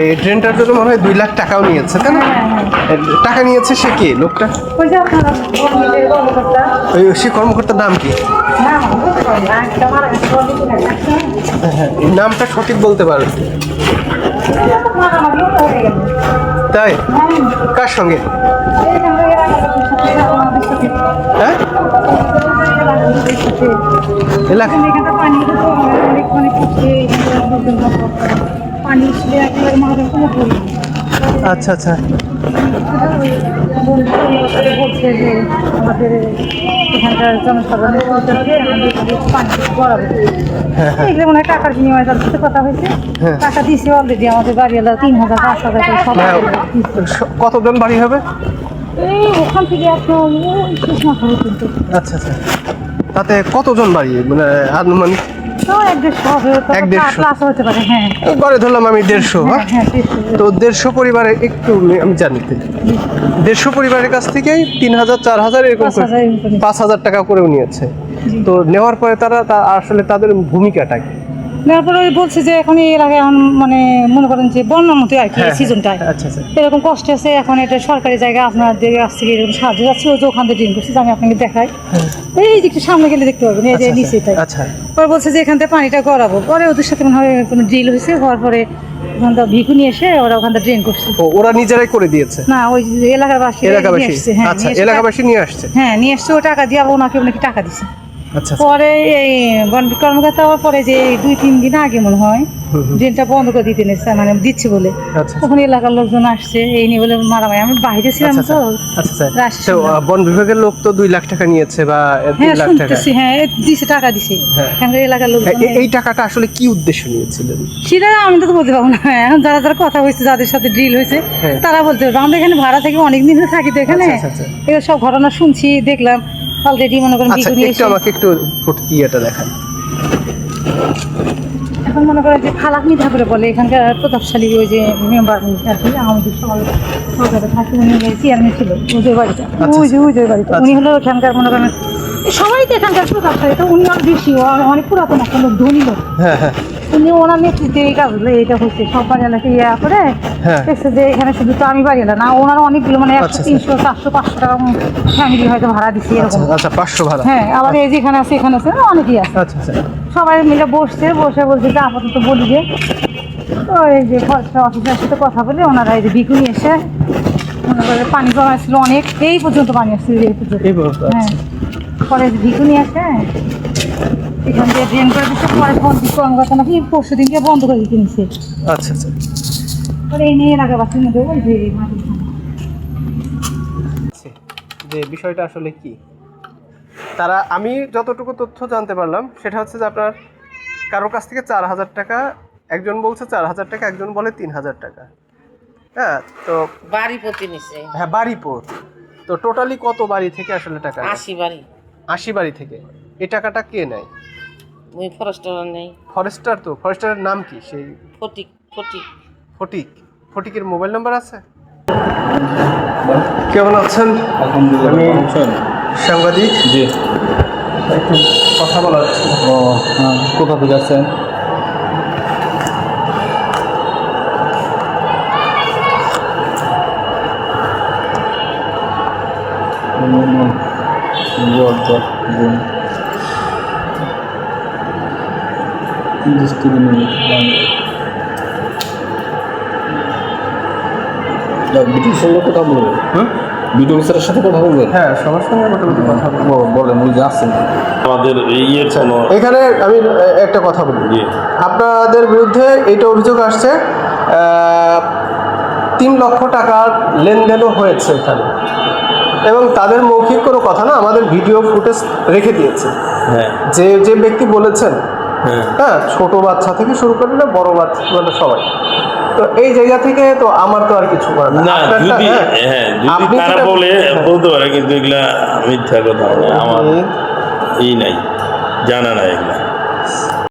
এই ড্রেনটার জন্য মনে হয় 2 লাখ টাকাও নিয়েছে, তাই না? টাকা নিয়েছে সে কে লোকটা? ওই সে কর্মকর্তার নাম কি? নামটা সঠিক বলতে পারো? তাই? কার সঙ্গে? হ্যাঁ, আচ্ছা আচ্ছা। বলছে যে আমাদের এখানকার জনসাধারণের এগুলো মনে হয় টাকার বিনিময়ে তার সাথে কথা হয়েছে। টাকা দিয়েছে অলরেডি আমাদের বাড়িওয়ালা 3,000 5,000 করে সব। কতজন বাড়ি হবে? এই ওখান থেকে আপনার শেষ মাথা পর্যন্ত। আচ্ছা আচ্ছা, তাতে কতজন বাড়ি মানে আনুমানিক? তো 1-150 হবে, প্লাস হতে পারে। হ্যাঁ, ঘরে ধরলাম আমি 150। হ্যাঁ 150। তো 150 পরিবারে একটু আমি জানি 150 পরিবারের কাছ থেকেই 3,000 4,000 এরকম 5,000 টাকা করেও নিয়েছে। তো নেওয়ার পরে তারা আসলে তাদের ভূমিকাটা কি? তারপরে বলছে যে এখন এই এলাকায় মানে মনে করেন যে বন্যার মতো আর কি সিজনটায়। আচ্ছা আচ্ছা, এরকম কষ্ট আছে, এখন এটা সরকারি জায়গা, আপনাদের কাছ থেকে এরকম সাহায্য যাচ্ছে। ওই যে ওখান থেকে ড্রিম করছে, আমি আপনাকে দেখাই। এই যে একটু সামনে গেলে দেখতে পাবেন, এই যে নিচেটাই। আচ্ছা, পরে বলছে যে এখান থেকে পানিটা গড়াবো। পরে ওদের সাথে মনে হয় কোনো ড্রিল হয়েছে, হওয়ার পরে ওখান থেকে ভিকু নিয়ে এসে ওরা ওখান থেকে ড্রেন করছে। ওরা নিজেরাই করে দিয়েছে? না, ওই এলাকাবাসী আসছে। হ্যাঁ, আচ্ছা, এলাকাবাসী নিয়ে আসছে। হ্যাঁ, নিয়ে আসছে। ও টাকা দিয়ে ওনাকে নাকি টাকা দিছে। আচ্ছা, পরে এই বন কর্মকর্তা পরে যে 2-3 দিন আগে মনে হয় ড্রেনটা বন্ধ করে দিতে নিচ্ছে, মানে দিচ্ছে বলে। তখন এলাকার লোকজন আসছে এই নিয়ে বলে মারামারি। আমি বাইরে ছিলাম তো। আচ্ছা, বন বিভাগের লোক তো 2 লাখ টাকা নিয়েছে বা 3 লাখ টাকা। হ্যাঁ, দিছে, টাকা দিছে। এখানকার এলাকার লোক। এই টাকাটা আসলে কি উদ্দেশ্য নিয়েছিলেন সেটা আমি তো বলতে পারবো না। এখন যারা যারা কথা হয়েছে, যাদের সাথে ড্রিল হয়েছে, তারা বলতে পারবে। আমরা এখানে ভাড়া থেকে অনেকদিন ধরে থাকি তো এখানে। এগুলো সব ঘটনা শুনছি, দেখলাম অলরেডি। মনে করেন আমাকে একটু ইয়েটা দেখান। এখন মনে করেন যে খালাক নিধা করে বলে এখানকার প্রতাপশালী ওই যে মেম্বার আর কি, আমাদের সরকারে থাকে। উনি চেয়ারম্যান ছিল উজয় বাড়িটা, উজয় বাড়িটা। উনি হলো এখানকার মনে করেন সবাই তো এখানকার প্রতাপশালী। তো উনি অনেক বেশি, অনেক পুরাতন একটা লোক, ধনী লোক। উনি ওনার নেতৃত্বে এই কাজগুলো এটা হচ্ছে। সব বাড়ি এলাকায় ইয়া করে দেখছে যে এখানে শুধু তো আমি বাড়ি এলা না, ওনারা অনেকগুলো মানে 100 300 400 500 টাকা ফ্যামিলি হয়তো ভাড়া দিচ্ছে এরকম। আচ্ছা, 500 ভাড়া। হ্যাঁ, আবার এই যেখানে আছে এখানে আছে অনেকই আছে। আচ্ছা আচ্ছা, সবাই মিলে বসে বলছে যে আপাতত বলি যে তো এই যে ফরেস্ট অফিসারের সাথে কথা বলে ওনারা এই যে ভিকু নিয়ে এসে মনে করে পানি জমা ছিল অনেক, এই পর্যন্ত পানি আসছিল এই পর্যন্ত। হ্যাঁ, পরে ভিকু নিয়ে আসে এখান থেকে ড্রেন করে দিচ্ছে। পরে কর্মকর্তা নাকি 4 দিনকে বন্ধ করে দিতে নিচ্ছে। আচ্ছা আচ্ছা, পরে এই নিয়ে এলাকাবাসীর মধ্যে ওই যে যে বিষয়টা আসলে কি, তারা আমি যতটুকু তথ্য জানতে পারলাম সেটা হচ্ছে যে আপনার কারোর কাছ থেকে 4,000 টাকা, একজন বলছে 4,000 টাকা, একজন বলে 3,000 টাকা। হ্যাঁ, তো বাড়ি প্রতি নিছে। হ্যাঁ, বাড়িপুর। তো টোটালি কত বাড়ি থেকে আসলে টাকা? 80 বাড়ি। 80 বাড়ি থেকে। এই টাকাটা কে নেয়? ওই ফরেস্টার নেই। ফরেস্টার? তো ফরেস্টারের নাম কি? সেই ফটিকের মোবাইল নাম্বার আছে? কেমন আছেন? আলহামদুলিল্লাহ। আমি সাংবাদিক। জি। একটু কথা বলা আছে। ও হ্যাঁ, কোথা থেকে আসছেন? বিটুর সঙ্গে কথা বলবে? বিটু অফিসারের সাথে কথা বলবে? হ্যাঁ, সবার সঙ্গে মোটামুটি কথা বলবো। বলেন, ওই যে আসছেন আমাদের ইয়ের কোনো এখানে আমি একটা কথা বলি। আপনাদের বিরুদ্ধে এইটা অভিযোগ আসছে 3 লক্ষ টাকার লেনদেনও হয়েছে এখানে, এবং তাদের মৌখিক কোনো কথা না, আমাদের ভিডিও ফুটেজ রেখে দিয়েছে। হ্যাঁ, যে ব্যক্তি বলেছেন, হ্যাঁ, ছোট বাচ্চা থেকে শুরু করে না বড় বাচ্চা মানে সবাই। তো এই জায়গা থেকে তো আমার তো আর কিছু করার না। যদি তারা বলে বলতে পারে, কিন্তু এগুলা মিথ্যা কথা। আমার এই নাই, জানা নাই এগুলা।